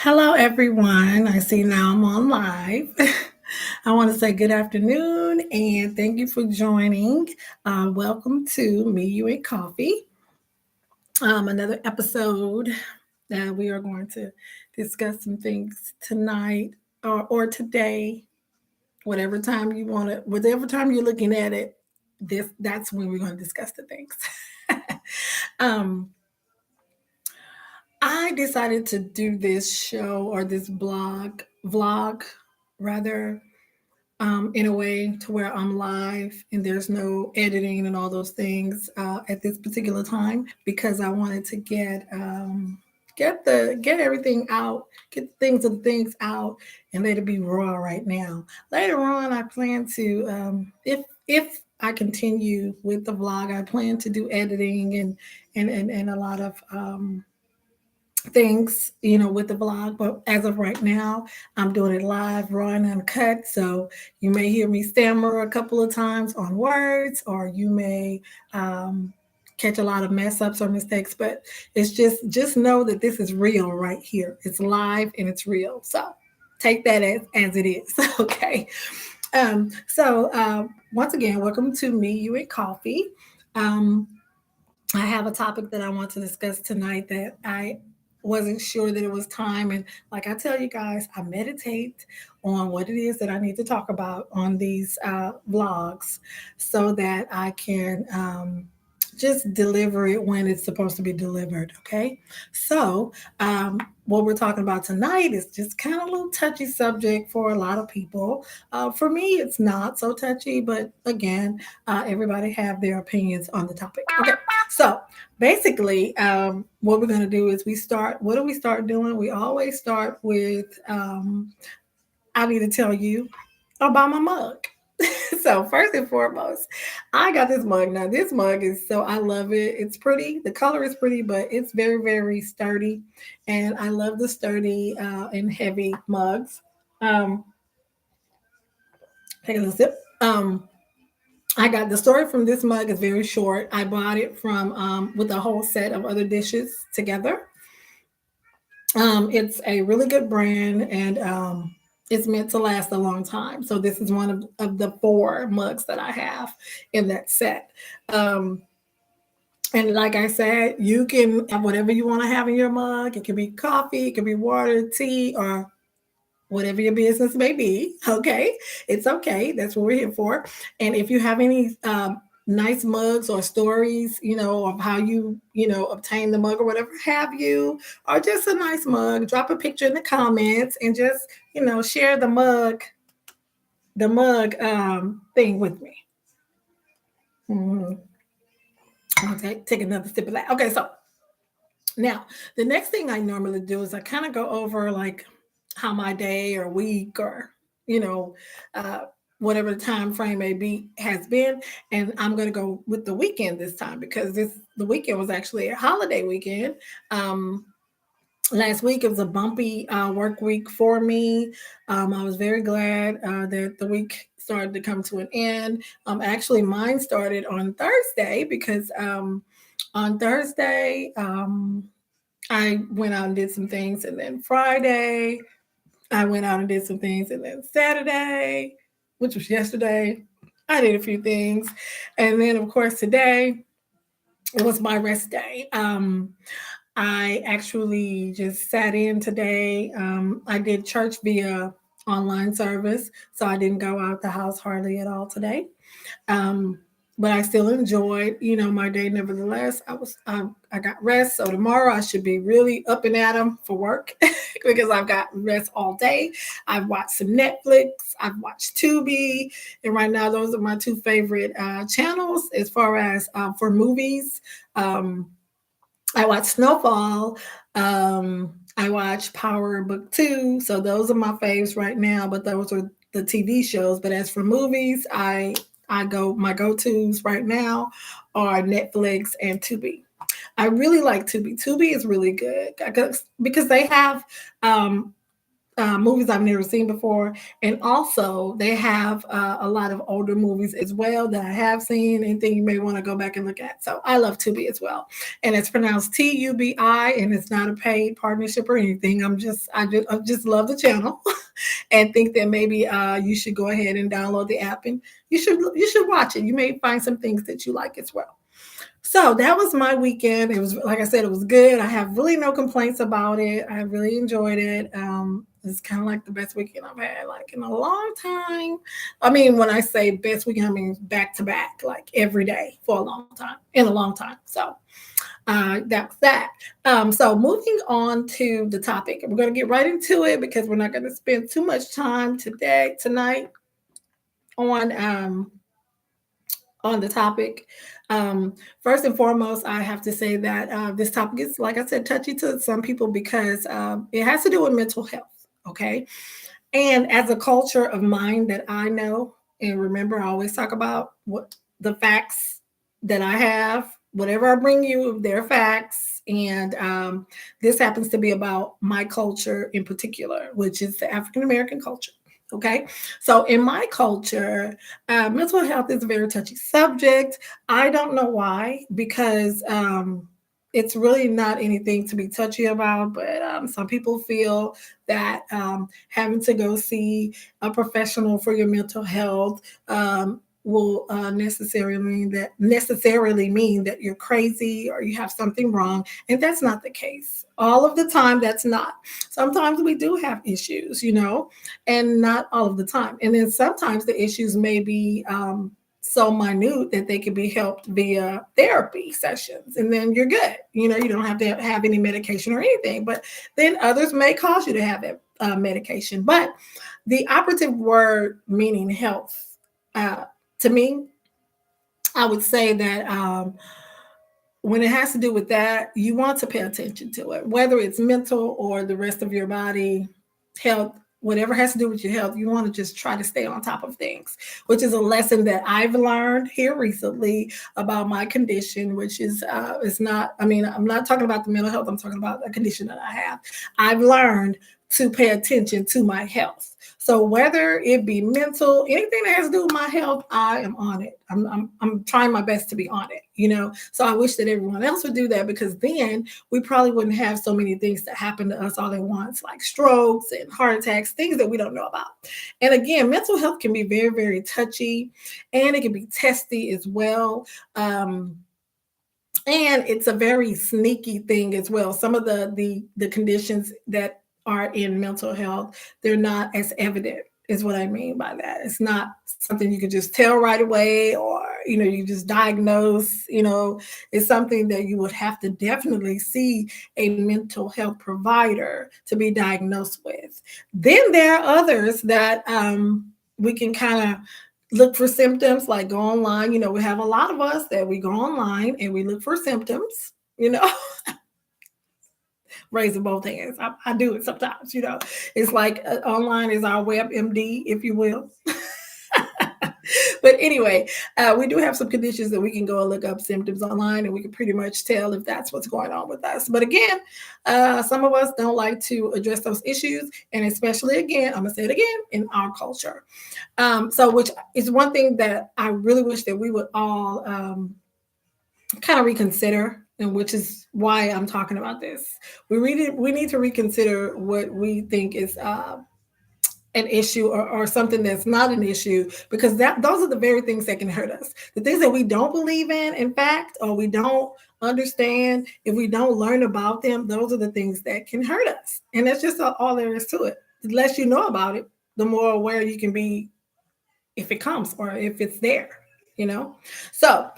Hello, everyone. I see now I'm on live. I want to say good afternoon and thank you for joining. Welcome to Me, You, and Coffee, another episode that we are going to discuss some things tonight or today, whatever time you want to, whatever time you're looking at it. That's when we're going to discuss the things. um, I decided to do this show or this vlog rather, in a way to where I'm live and there's no editing and all those things at this particular time because I wanted to get everything out, get things out, and let it be raw right now. Later on, I plan to if I continue with the vlog, I plan to do editing and a lot of things, with the vlog. But as of right now, I'm doing it live, raw and uncut. So you may hear me stammer a couple of times on words, or you may catch a lot of mess ups or mistakes. But it's just know that this is real right here. It's live and it's real. So take that as it is. Okay. Once again, welcome to Me, You, and Coffee. Um, I have a topic that I want to discuss tonight that I wasn't sure that it was time. And like I tell you guys, I meditate on what it is that I need to talk about on these vlogs so that I can just deliver it when it's supposed to be delivered. Okay. So, what we're talking about tonight is just kind of a little touchy subject for a lot of people. For me, it's not so touchy, but again, everybody have their opinions on the topic. Okay. So basically, what we're going to do is what do we start doing? We always start with, I need to tell you about my mug. So first and foremost, I got this mug. Now this mug I love it. It's pretty. The color is pretty, but it's very, very sturdy. And I love the sturdy and heavy mugs. Um, Take a little sip. I got the story from this mug is very short. I bought it from with a whole set of other dishes together. It's a really good brand and it's meant to last a long time. So this is one of the four mugs that I have in that set. And like I said, you can have whatever you want to have in your mug. It can be coffee, it can be water, tea, or whatever your business may be. Okay. It's okay. That's what we're here for. And if you have any nice mugs or stories, of how you obtain the mug or whatever have you, or just a nice mug, drop a picture in the comments and just, share the mug thing with me. Mhm. I'll take another sip of that. Okay. So now the next thing I normally do is I kind of go over like how my day or week or you know uh, whatever the time frame may be has been, and I'm going to go with the weekend this time because the weekend was actually a holiday weekend. um, Last week it was a bumpy work week for me. I was very glad that the week started to come to an end. Actually mine started on Thursday because on Thursday I went out and did some things, and then Friday I went out and did some things, and then Saturday, which was yesterday, I did a few things, and then of course today it was my rest day. I actually just sat in today. I did church via online service, so I didn't go out the house hardly at all today. Um, but I still enjoyed, my day. Nevertheless, I got rest. So tomorrow I should be really up and at 'em for work because I've got rest all day. I've watched some Netflix. I've watched Tubi, and right now those are my two favorite channels as far as for movies. I watched Snowfall. I watched Power Book 2. So those are my faves right now, but those are the TV shows. But as for movies, my go-tos right now are Netflix and Tubi. I really like Tubi. Tubi is really good because they have movies I've never seen before. And also, they have a lot of older movies as well that I have seen and think you may want to go back and look at. So I love Tubi as well. And it's pronounced Tubi, and it's not a paid partnership or anything. I just love the channel and think that maybe you should go ahead and download the app and you should watch it. You may find some things that you like as well. So that was my weekend. It was, like I said, it was good. I have really no complaints about it. I really enjoyed it. It's kind of like the best weekend I've had like in a long time. I mean, when I say best weekend, I mean back to back, like every day for a long time, in a long time. So that was that. So moving on to the topic, we're going to get right into it because we're not going to spend too much time tonight on the topic. First and foremost, I have to say that this topic is, like I said, touchy to some people because it has to do with mental health. Okay. And as a culture of mine that I know, and remember, I always talk about what the facts that I have, whatever I bring you, they're facts. And this happens to be about my culture in particular, which is the African American culture. Okay. So in my culture, mental health is a very touchy subject. I don't know why, because it's really not anything to be touchy about, but some people feel that having to go see a professional for your mental health will necessarily mean that you're crazy or you have something wrong, and that's not the case. All of the time, that's not. Sometimes we do have issues, and not all of the time. And then sometimes the issues may be so minute that they can be helped via therapy sessions, and then you're good. You don't have to have any medication or anything. But then others may cause you to have that medication. But the operative word meaning health, to me, I would say that when it has to do with that, you want to pay attention to it, whether it's mental or the rest of your body health. Whatever has to do with your health, you want to just try to stay on top of things, which is a lesson that I've learned here recently about my condition, which is not, I mean, I'm not talking about the mental health, I'm talking about a condition that I have. I've learned to pay attention to my health. So whether it be mental, anything that has to do with my health, I am on it. I'm trying my best to be on it, So I wish that everyone else would do that, because then we probably wouldn't have so many things that happen to us all at once, like strokes and heart attacks, things that we don't know about. And again, mental health can be very, very touchy, and it can be testy as well. And it's a very sneaky thing as well. Some of the conditions that are in mental health, they're not as evident, is what I mean by that. It's not something you can just tell right away, or you just diagnose. It's something that you would have to definitely see a mental health provider to be diagnosed with. Then there are others that we can kind of look for symptoms, like go online. We have a lot of us that we go online and we look for symptoms, raising both hands. I do it sometimes, It's like online is our WebMD, if you will. But anyway, we do have some conditions that we can go and look up symptoms online, and we can pretty much tell if that's what's going on with us. But again, some of us don't like to address those issues, and especially, again, I'm going to say it again, in our culture. So which is one thing that I really wish that we would all kind of reconsider, and which is why I'm talking about this. We need to reconsider what we think is an issue, or something that's not an issue, because those are the very things that can hurt us. The things that we don't believe in fact, or we don't understand, if we don't learn about them, those are the things that can hurt us. And that's just all there is to it. The less you know about it, the more aware you can be if it comes, or if it's there, So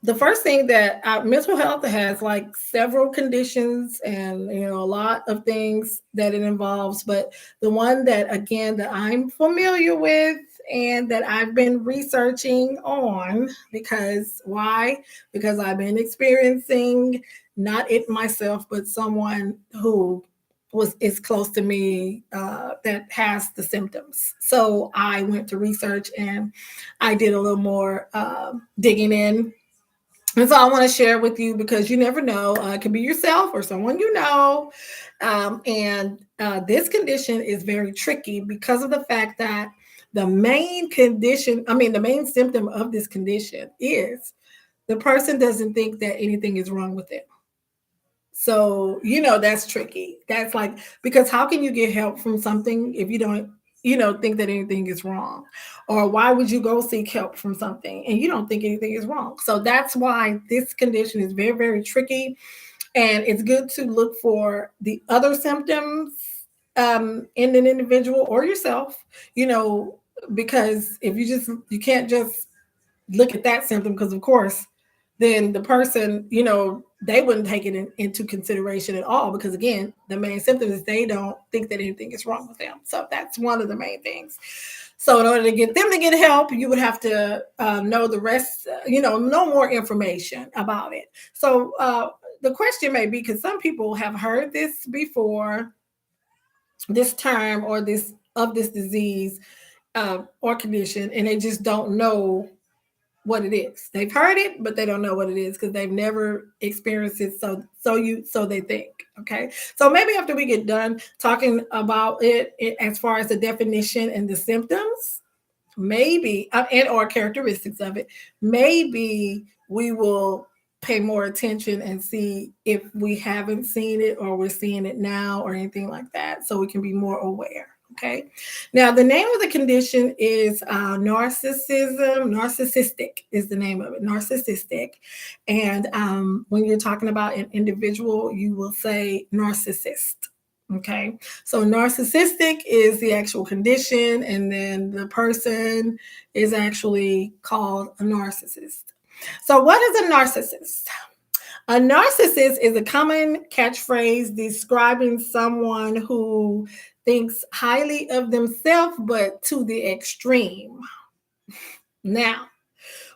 the first thing that mental health has, like, several conditions, and a lot of things that it involves, but the one that, again, that I'm familiar with and that I've been researching on, because why? Because I've been experiencing, not it myself, but someone who is close to me that has the symptoms. So I went to research, and I did a little more digging in And so I want to share with you because you never know. It could be yourself or someone you know. And this condition is very tricky because of the fact that the main condition, I mean, the main symptom of this condition is the person doesn't think that anything is wrong with them. So, that's tricky. That's like, because how can you get help from something if you don't, think that anything is wrong? Or why would you go seek help from something and you don't think anything is wrong? So that's why this condition is very, very tricky. And it's good to look for the other symptoms in an individual or yourself, because if you can't just look at that symptom, because of course then the person, they wouldn't take it into consideration at all, because again, the main symptom is they don't think that anything is wrong with them. So that's one of the main things. So in order to get them to get help, you would have to know the rest, know more information about it. So the question may be, because some people have heard this before, this term or this disease or condition, and they just don't know what it is. They've heard it, but they don't know what it is because they've never experienced it. So they think. Okay. So maybe after we get done talking about it as far as the definition and the symptoms, maybe and or characteristics of it, maybe we will pay more attention and see if we haven't seen it or we're seeing it now or anything like that, so we can be more aware. Okay. Now, the name of the condition is narcissism. Narcissistic is the name of it. Narcissistic. And when you're talking about an individual, you will say narcissist. Okay. So narcissistic is the actual condition, and then the person is actually called a narcissist. So, what is a narcissist? A narcissist is a common catchphrase describing someone who thinks highly of themselves, but to the extreme. Now,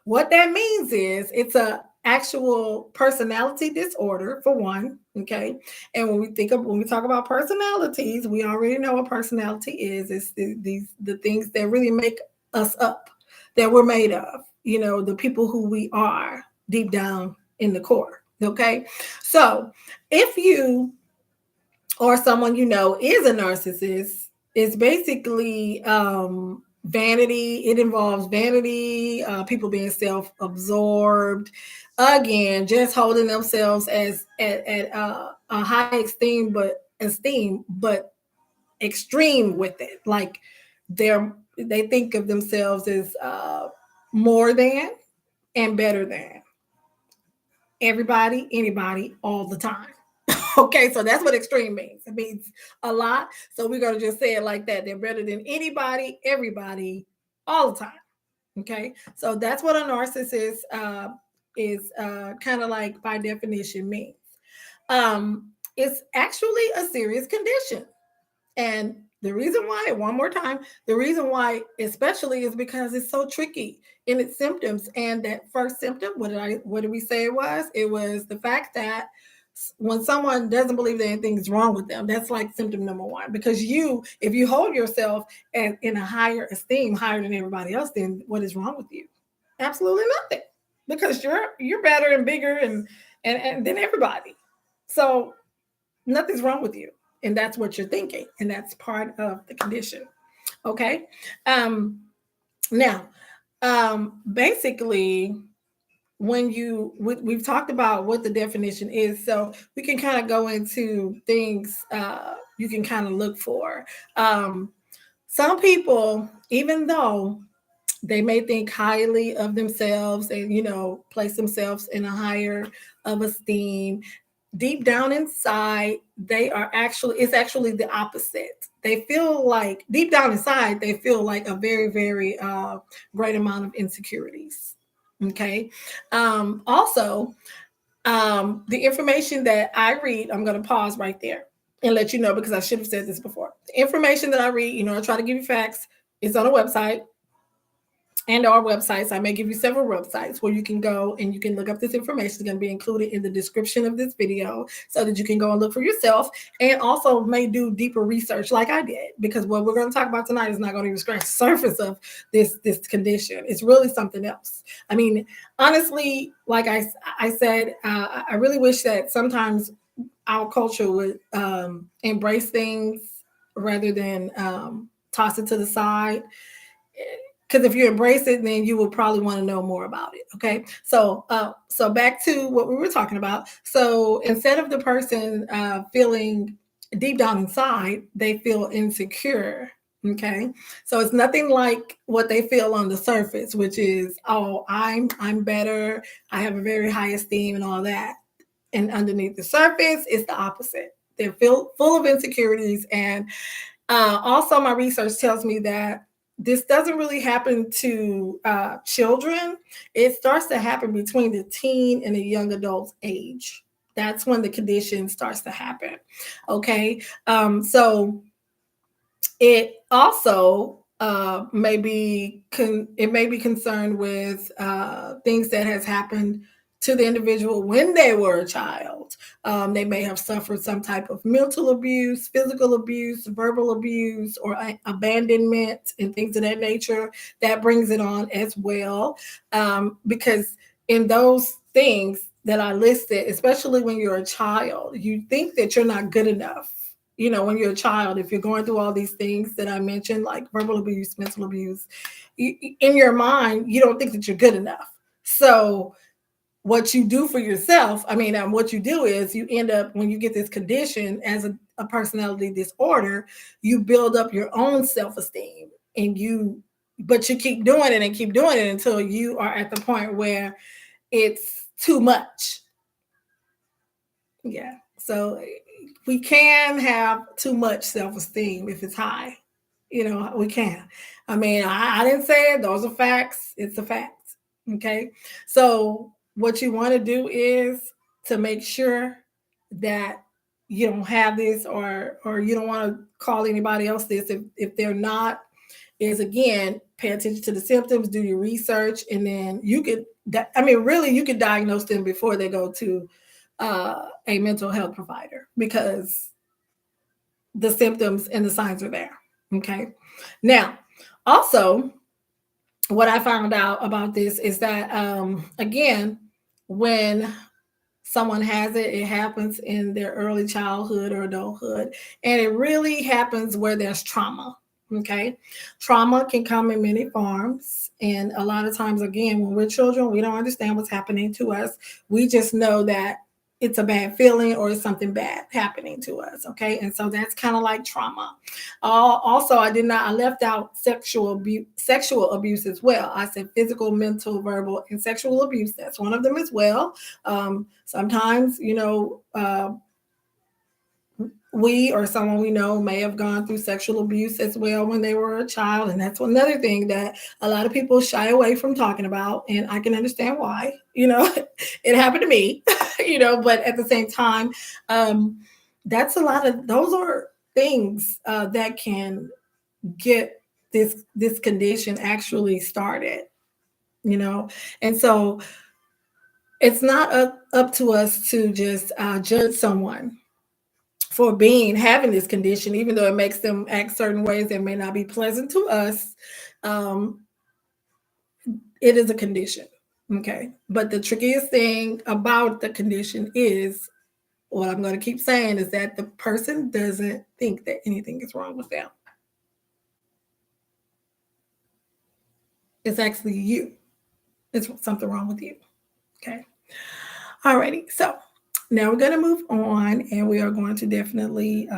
what that means is it's a actual personality disorder, for one. Okay. And when we talk about personalities, we already know what personality is. It's the things that really make us up, that we're made of, the people who we are deep down in the core. Okay. So if you or someone is a narcissist, it's basically vanity. It involves vanity, people being self-absorbed, again, just holding themselves as at a high esteem, but extreme with it. Like they think of themselves as more than and better than everybody, anybody, all the time. Okay, so that's what extreme means. It means a lot. So we're going to just say it like that. They're better than anybody, everybody, all the time. Okay, so that's what a narcissist is kind of like by definition means. It's actually a serious condition. And the reason why, one more time, the reason why especially is because it's so tricky in its symptoms. And that first symptom, what did we say it was? It was the fact that when someone doesn't believe that anything's wrong with them, that's like symptom number one. Because if you hold yourself in a higher esteem, higher than everybody else, then what is wrong with you? Absolutely nothing. Because you're better and bigger and than everybody. So nothing's wrong with you. And that's what you're thinking. And that's part of the condition. Okay. Now, basically, when we've talked about what the definition is, so we can kind of go into things you can kind of look for. Some people, even though they may think highly of themselves and place themselves in a higher of esteem, deep down inside it's actually the opposite. They feel like deep down inside they feel like a very, very great amount of insecurities. Okay. Also, the information that I read, I'm going to pause right there and let you know, because I should have said this before. The information that I read, I try to give you facts. It's on a website. and our websites. I may give you several websites where you can go and you can look up this information. It's going to be included in the description of this video so that you can go and look for yourself, and also may do deeper research like I did, because what we're going to talk about tonight is not going to even scratch the surface of this condition. It's really something else. I mean, honestly, like I said, I really wish that sometimes our culture would embrace things rather than toss it to the side, because if you embrace it, then you will probably want to know more about it. Okay, so back to what we were talking about. So instead of the person feeling deep down inside, they feel insecure. Okay, so it's nothing like what they feel on the surface, which is, oh, I'm better, I have a very high esteem and all that. And underneath the surface, it's the opposite. They're full of insecurities. And also, my research tells me that this doesn't really happen to children. It starts to happen between the teen and the young adult age. That's when the condition starts to happen. Okay. So it also it may be concerned with things that has happened to the individual when they were a child. They may have suffered some type of mental abuse, physical abuse, verbal abuse, or abandonment, and things of that nature. That brings it on as well, because in those things that I listed, especially when you're a child, you think that you're not good enough. When you're a child, if you're going through all these things that I mentioned, like verbal abuse, mental abuse, in your mind, you don't think that you're good enough. So what you do for yourself, what you do is you end up, when you get this condition as a personality disorder, you build up your own self-esteem, but you keep doing it and keep doing it until you are at the point where it's too much. Yeah. So we can have too much self-esteem if it's high. We can. I didn't say it. Those are facts. It's a fact. Okay. So what you want to do is to make sure that you don't have this, or you don't want to call anybody else this if they're not, is, again, pay attention to the symptoms, do your research, and then you could really you could diagnose them before they go to a mental health provider, because the symptoms and the signs are there. Okay. Now, also, what I found out about this is that, again, when someone has it, it happens in their early childhood or adulthood. And it really happens where there's trauma. Okay. Trauma can come in many forms. And a lot of times, again, when we're children, we don't understand what's happening to us. We just know that it's a bad feeling or it's something bad happening to us. Okay. And so that's kind of like trauma. Also, I left out sexual abuse as well. I said physical, mental, verbal, and sexual abuse. That's one of them as well. Sometimes, we or someone we know may have gone through sexual abuse as well when they were a child. And that's another thing that a lot of people shy away from talking about. And I can understand why. It happened to me, but at the same time, those are things that can get this condition actually started, and so it's not up to us to just judge someone for having this condition, even though it makes them act certain ways that may not be pleasant to us. It is a condition. Okay. But the trickiest thing about the condition is, what I'm going to keep saying, is that the person doesn't think that anything is wrong with them. It's actually you. It's something wrong with you. Okay. Alrighty. So now we're going to move on, and we are going to definitely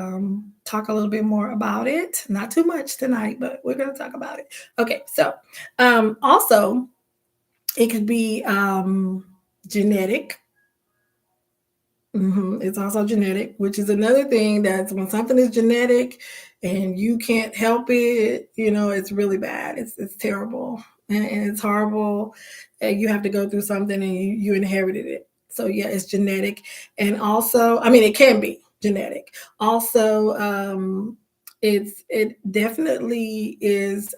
talk a little bit more about it. Not too much tonight, but we're going to talk about it. Okay. So also, it could be genetic. It's also genetic, which is another thing. That's when something is genetic and you can't help it, it's really bad. It's terrible, and it's horrible. You have to go through something and you inherited it. So yeah, it's genetic. And also, it can be genetic. Also, it definitely is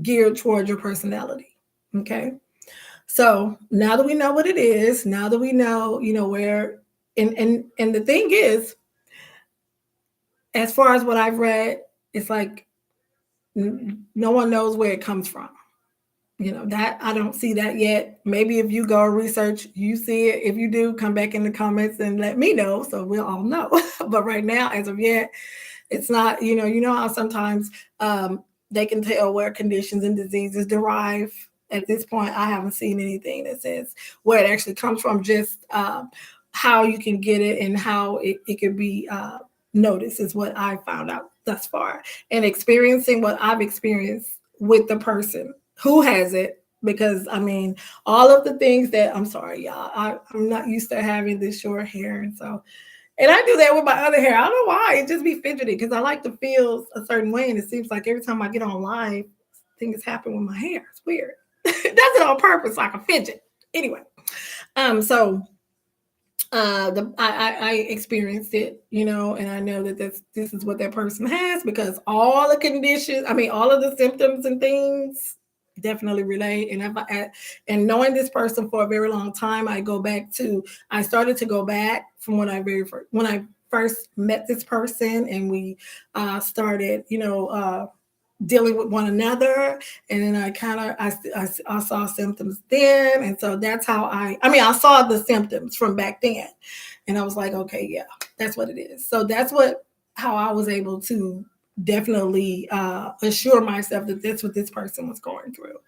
geared toward your personality. Okay. So now that we know what it is, now that we know, where, and the thing is, as far as what I've read, it's like no one knows where it comes from. That I don't see that yet. Maybe if you go research, you see it. If you do, come back in the comments and let me know so we'll all know. But right now, as of yet, it's not, how sometimes they can tell where conditions and diseases derive. At this point, I haven't seen anything that says where it actually comes from, just how you can get it and how it could be noticed is what I found out thus far. And experiencing what I've experienced with the person who has it, because all of the things that, I'm sorry, y'all, I'm not used to having this short hair. And I do that with my other hair. I don't know why. It just be fidgety because I like to feel a certain way. And it seems like every time I get on live, things happen with my hair. It's weird. Does it on purpose, like a fidget. Anyway, I experienced it, and I know that this is what that person has, because all the conditions, all of the symptoms and things definitely relate. And knowing this person for a very long time, I started to go back from when I first met this person, and we started, dealing with one another. And then I saw symptoms then. And so that's how I saw the symptoms from back then. And I was like, okay, yeah, that's what it is. So that's how I was able to definitely assure myself that that's what this person was going through.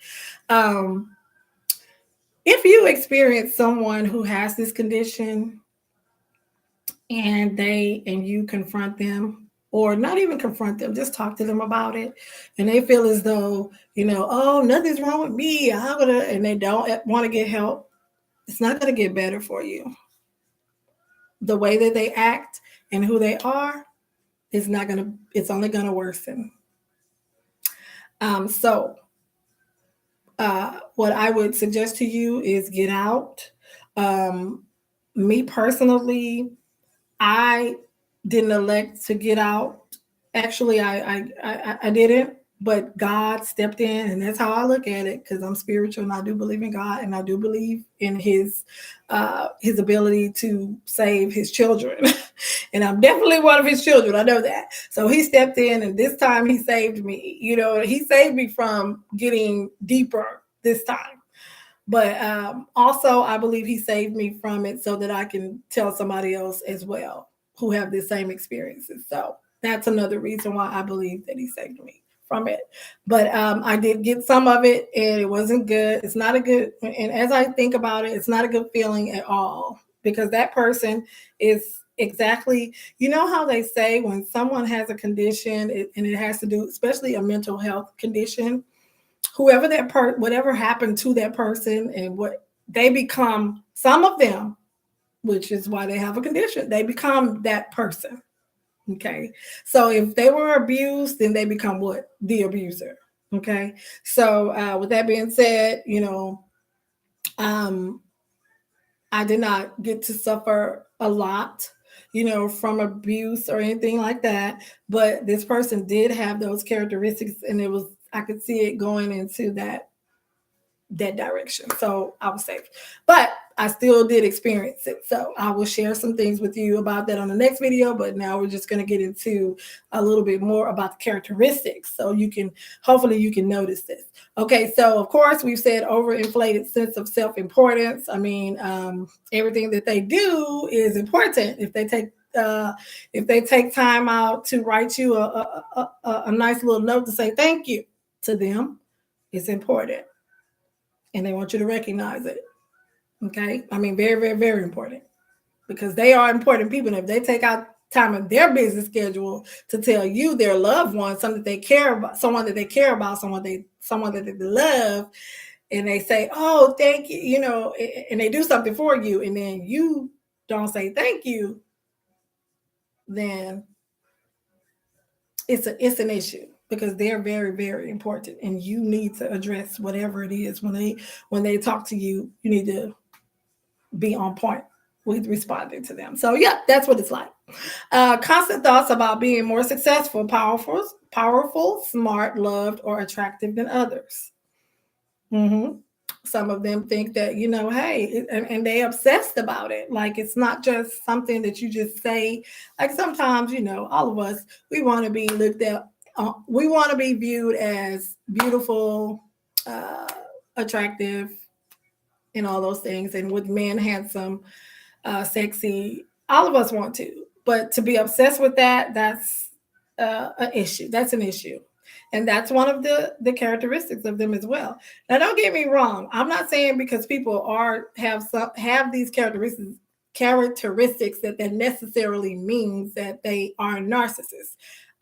If you experience someone who has this condition and you confront them, or not even confront them, just talk to them about it, and they feel as though, oh, nothing's wrong with me, and they don't want to get help, it's not going to get better for you. The way that they act and who they are it's only going to worsen. So what I would suggest to you is get out. Me personally, I didn't elect to get out. Actually, I didn't, but God stepped in, and that's how I look at it, because I'm spiritual and I do believe in God, and I do believe in his ability to save his children. And I'm definitely one of his children. I know that. So he stepped in, and this time he saved me. He saved me from getting deeper this time. But also, I believe he saved me from it so that I can tell somebody else as well who have the same experiences. So that's another reason why I believe that he saved me from it. But I did get some of it, and it wasn't good. It's not a good, and as I think about it, it's not a good feeling at all, because that person is exactly, how they say when someone has a condition, and it has to do, especially a mental health condition, whoever whatever happened to that person and what they become, some of them, which is why they have a condition, they become that person. Okay. So if they were abused, then they become what? The abuser. Okay. So with that being said, I did not get to suffer a lot, from abuse or anything like that. But this person did have those characteristics, and I could see it going into that direction. So I was safe, but I still did experience it. So I will share some things with you about that on the next video. But now we're just going to get into a little bit more about the characteristics, so hopefully you can notice this. Okay. So of course we've said overinflated sense of self-importance. Everything that they do is important. If they take time out to write you a nice little note to say thank you to them, it's important. And they want you to recognize it. Okay. Very, very, very important, because they are important people. And if they take out time in their busy schedule to tell you their loved one, something that they care about, someone that they care about, someone that they love, and they say, oh, thank you, and they do something for you, and then you don't say thank you, then it's an issue, because they're very, very important, and you need to address whatever it is when they talk to you. You need to be on point with responding to them. So yeah, that's what it's like. Constant thoughts about being more successful, powerful, powerful, smart, loved, or attractive than others. Hmm. Some of them think that, hey, and they obsessed about it. Like it's not just something that you just say. Like sometimes, all of us, we want to be looked at, we want to be viewed as beautiful, uh, attractive, and all those things. And with men, handsome, sexy, all of us want to. But to be obsessed with that, that's an issue. That's an issue. And that's one of the characteristics of them as well. Now, don't get me wrong. I'm not saying because people have these characteristics that necessarily means that they are narcissists.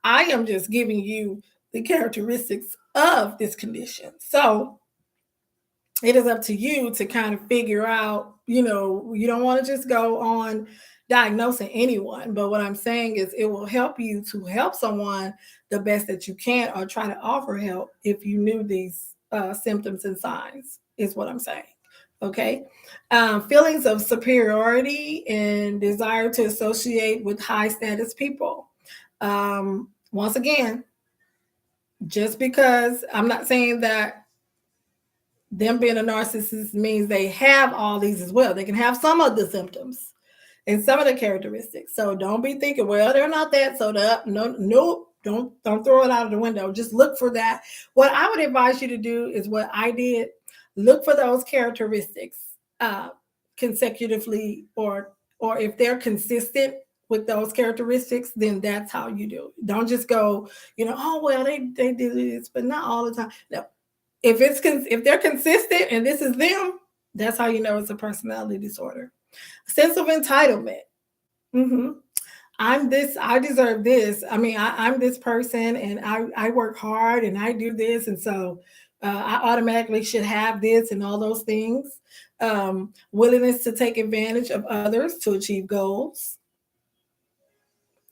I am just giving you the characteristics of this condition. So it is up to you to kind of figure out, you don't want to just go on diagnosing anyone. But what I'm saying is it will help you to help someone the best that you can, or try to offer help if you knew these symptoms and signs, is what I'm saying. Okay. Feelings of superiority and desire to associate with high status people. Once again, just because I'm not saying that them being a narcissist means they have all these as well. They can have some of the symptoms and some of the characteristics. So don't be thinking, well, they're not that. So no, don't throw it out of the window. Just look for that. What I would advise you to do is what I did. Look for those characteristics consecutively, or if they're consistent with those characteristics, then that's how you do it. Don't just go, oh well, they did this, but not all the time. No, if they're consistent and this is them, that's how you know it's a personality disorder. Sense of entitlement. Mm-hmm. I'm this, I deserve this. I mean, I'm this person and I work hard and I do this. And so I automatically should have this and all those things. Willingness to take advantage of others to achieve goals.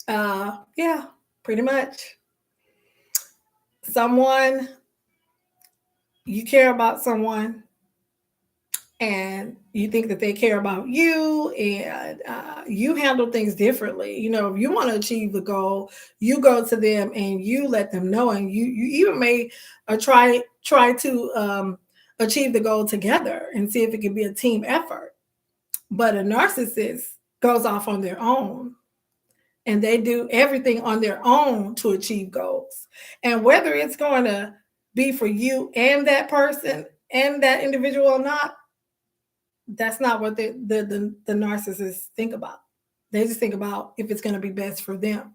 Yeah, pretty much. Someone, you care about someone and you think that they care about you, and you handle things differently. If you want to achieve the goal, you go to them and you let them know, and you even may try to achieve the goal together and see if it can be a team effort. But a narcissist goes off on their own and they do everything on their own to achieve goals. And whether it's going to be for you and that person and that individual or not, that's not what the narcissists think about. They just think about if it's going to be best for them.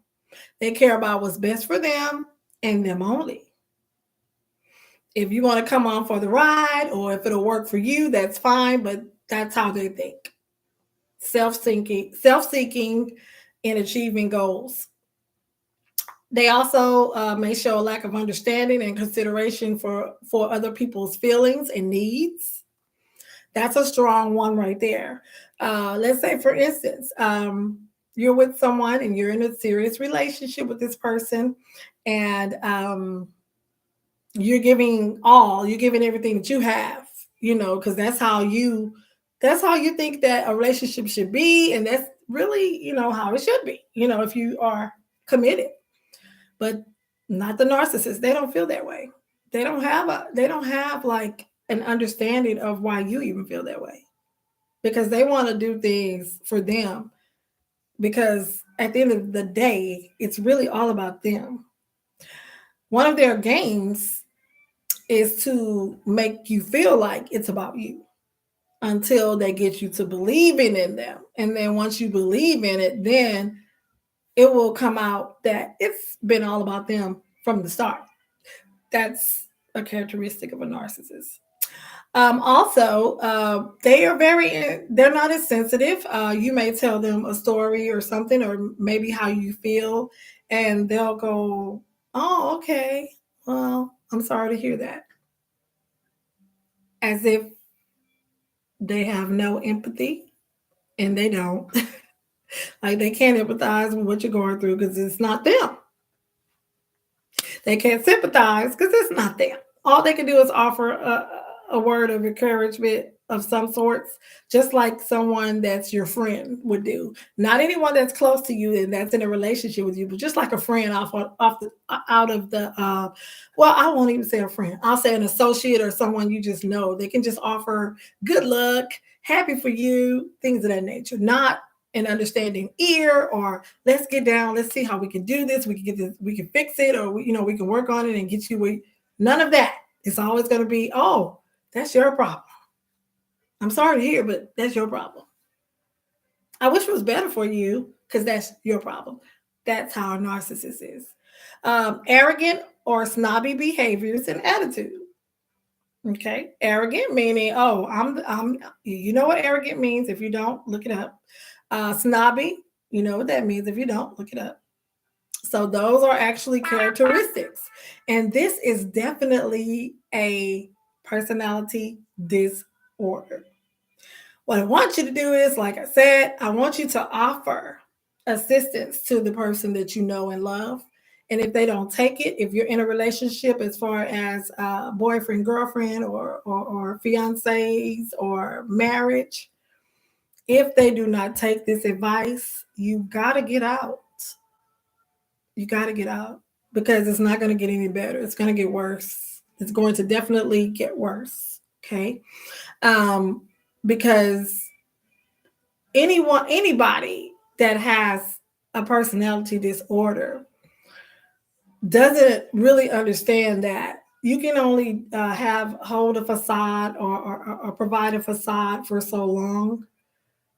They care about what's best for them and them only. If you want to come on for the ride or if it'll work for you, that's fine, but that's how they think. Self-seeking in achieving goals. They also may show a lack of understanding and consideration for other people's feelings and needs. That's a strong one right there. Let's say, for instance, you're with someone and you're in a serious relationship with this person, and you're giving everything that you have, because that's how you think that a relationship should be, and that's really, how it should be, if you are committed. But not the narcissist. They don't feel that way. They don't have like an understanding of why you even feel that way, because they want to do things for them, because at the end of the day, it's really all about them. One of their games is to make you feel like it's about you until they get you to believing in them. And then once you believe in it, then it will come out that it's been all about them from the start. That's a characteristic of a narcissist. Also, they're not as sensitive. You may tell them a story or something, or maybe how you feel, and they'll go, oh, okay. Well, I'm sorry to hear that. As if they have no empathy, and they don't. Like they can't empathize with what you're going through because it's not them. They can't sympathize because it's not them. All they can do is offer a word of encouragement, of some sorts, just like someone that's your friend would do. Not anyone that's close to you and that's in a relationship with you, but just like a friend off the out of the well, I won't even say a friend. I'll say an associate or someone you just know. They can just offer good luck, happy for you, things of that nature. Not an understanding ear or let's get down, let's see how we can do this, we can get this, we can fix it, or we can work on it and get you where. None of that. It's always going to be, oh, that's your problem. I'm sorry to hear, but that's your problem. I wish it was better for you because that's your problem. That's how a narcissist is. Arrogant or snobby behaviors and attitude. Okay, arrogant meaning, oh, I'm. You know what arrogant means? If you don't, look it up. Snobby, you know what that means. If you don't, look it up. So those are actually characteristics, and this is definitely a personality disorder. What I want you to do is, like I said, I want you to offer assistance to the person that you know and love. And if they don't take it, if you're in a relationship as far as boyfriend, girlfriend, or fiancés or marriage, if they do not take this advice, you got to get out. You got to get out because it's not going to get any better. It's going to get worse. It's going to definitely get worse. Okay. Because anybody that has a personality disorder doesn't really understand that you can only have hold a facade or provide a facade for so long.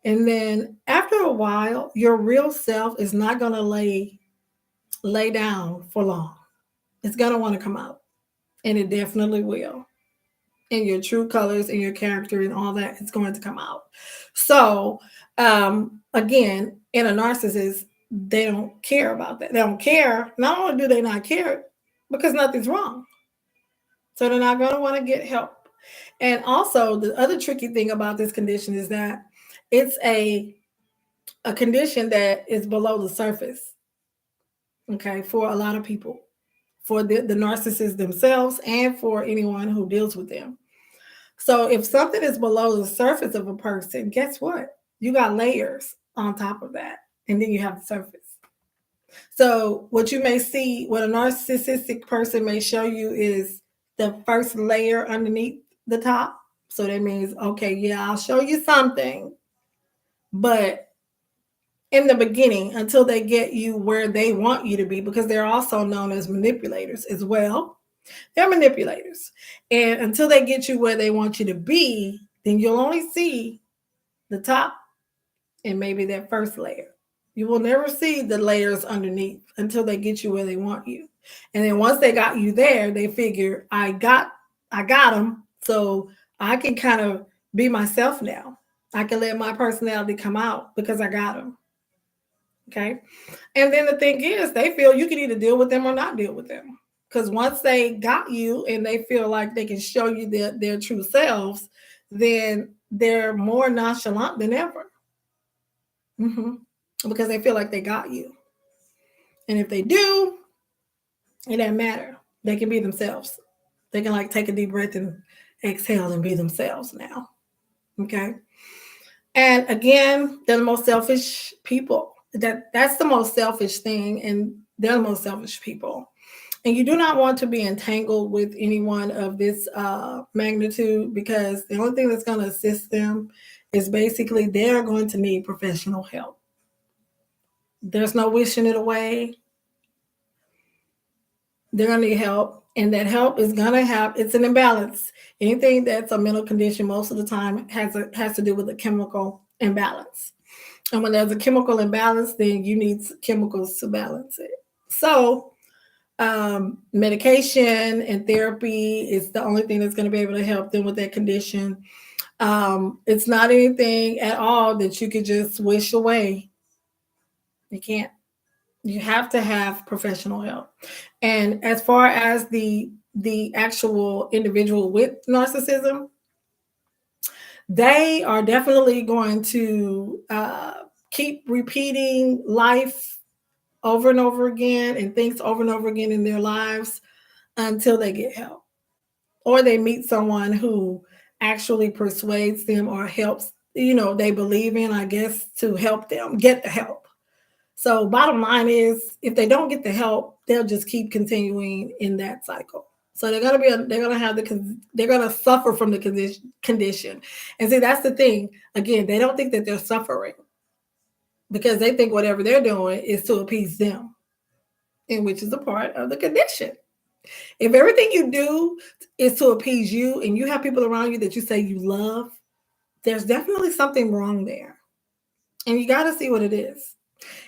And then after a while, your real self is not going to lay down for long. It's going to want to come out, and it definitely will. And your true colors and your character and all that is going to come out. So, again, in a narcissist, they don't care about that. They don't care. Not only do they not care, because nothing's wrong. So they're not going to want to get help. And also, the other tricky thing about this condition is that it's a condition that is below the surface. Okay, for a lot of people, for the narcissists themselves and for anyone who deals with them. So if something is below the surface of a person, guess what? You got layers on top of that, and then you have the surface. So what you may see, what a narcissistic person may show you is the first layer underneath the top. So that means, okay, yeah, I'll show you something, but in the beginning, until they get you where they want you to be, because they're also known as manipulators as well. They're manipulators. And until they get you where they want you to be, then you'll only see the top and maybe that first layer. You will never see the layers underneath until they get you where they want you. And then once they got you there, they figure, I got them. So I can kind of be myself now. I can let my personality come out because I got them. Okay. And then the thing is, they feel you can either deal with them or not deal with them. Because once they got you and they feel like they can show you their true selves, then they're more nonchalant than ever. Mm-hmm. Because they feel like they got you. And if they do, it doesn't matter. They can be themselves. They can like take a deep breath and exhale and be themselves now. Okay. And again, they're the most selfish people. That's the most selfish thing, and they're the most selfish people. And you do not want to be entangled with anyone of this magnitude, because the only thing that's going to assist them is basically they're going to need professional help. There's no wishing it away. They're going to need help, and that help is going to have, it's an imbalance. Anything that's a mental condition most of the time has to do with a chemical imbalance. And when there's a chemical imbalance, then you need chemicals to balance it. So medication and therapy is the only thing that's going to be able to help them with that condition. It's not anything at all that you could just wish away. You can't. You have to have professional help. And as far as the actual individual with narcissism, they are definitely going to keep repeating life over and over again and things over and over again in their lives until they get help or they meet someone who actually persuades them or helps, they believe in, I guess, to help them get the help. So bottom line is, if they don't get the help, they'll just keep continuing in that cycle. So they're gonna have they're gonna suffer from the condition. And see, that's the thing. Again, they don't think that they're suffering because they think whatever they're doing is to appease them, and which is a part of the condition. If everything you do is to appease you and you have people around you that you say you love, there's definitely something wrong there. And you got to see what it is.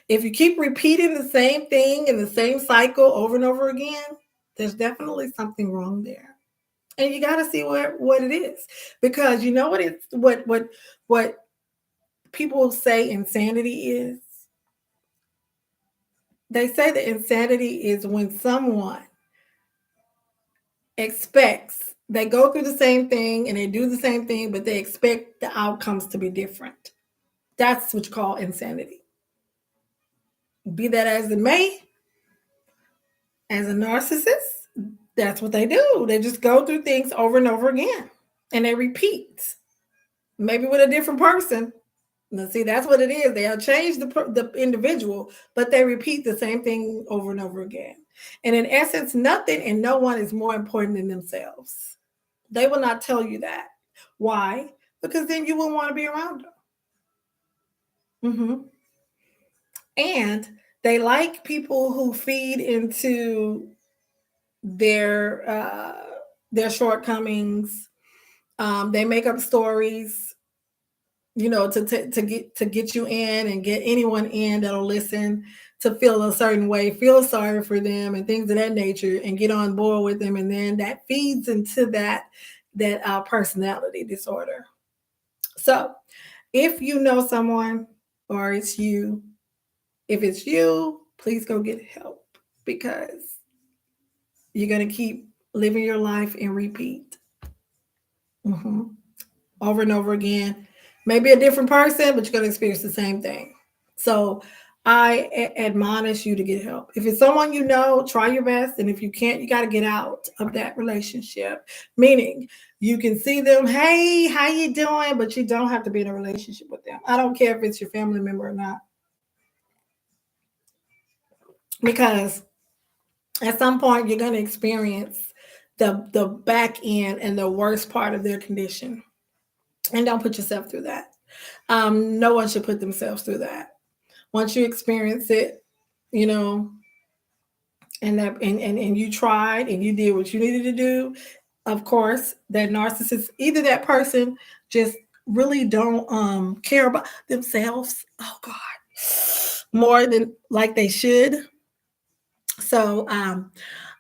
If you keep repeating the same thing in the same cycle over and over again, there's definitely something wrong there. And you got to see what it is. Because you know what people say insanity is? They say that insanity is when someone they go through the same thing and they do the same thing, but they expect the outcomes to be different. That's what you call insanity. Be that as it may, as a narcissist, that's what they do. They just go through things over and over again and they repeat, maybe with a different person. Now, see, that's what it is. They'll change the individual, but they repeat the same thing over and over again. And in essence, nothing and no one is more important than themselves. They will not tell you that. Why? Because then you wouldn't want to be around them. And they like people who feed into their shortcomings. They make up stories, to get you in and get anyone in that'll listen, to feel a certain way, feel sorry for them, and things of that nature, and get on board with them, and then that feeds into that personality disorder. So, if you know someone, or if it's you, please go get help, because you're gonna keep living your life in repeat, over and over again. Maybe a different person, but you're gonna experience the same thing. So I admonish you to get help. If it's someone you know, try your best. And if you can't, you got to get out of that relationship. Meaning you can see them, hey, how you doing? But you don't have to be in a relationship with them. I don't care if it's your family member or not. Because at some point you're going to experience the back end and the worst part of their condition. And don't put yourself through that. No one should put themselves through that. Once you experience it, and you tried and you did what you needed to do, of course, that narcissist, either that person just really don't care about themselves, oh God, more than like they should. So I'm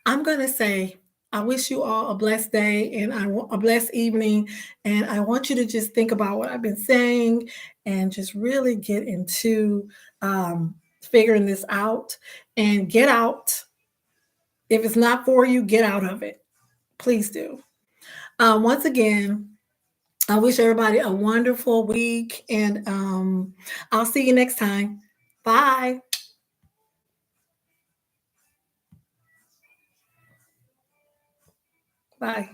gonna say I wish you all a blessed day and a blessed evening. And I want you to just think about what I've been saying and just really get into figuring this out and get out. If it's not for you, get out of it. Please do. Once again, I wish everybody a wonderful week, and I'll see you next time. Bye. Bye.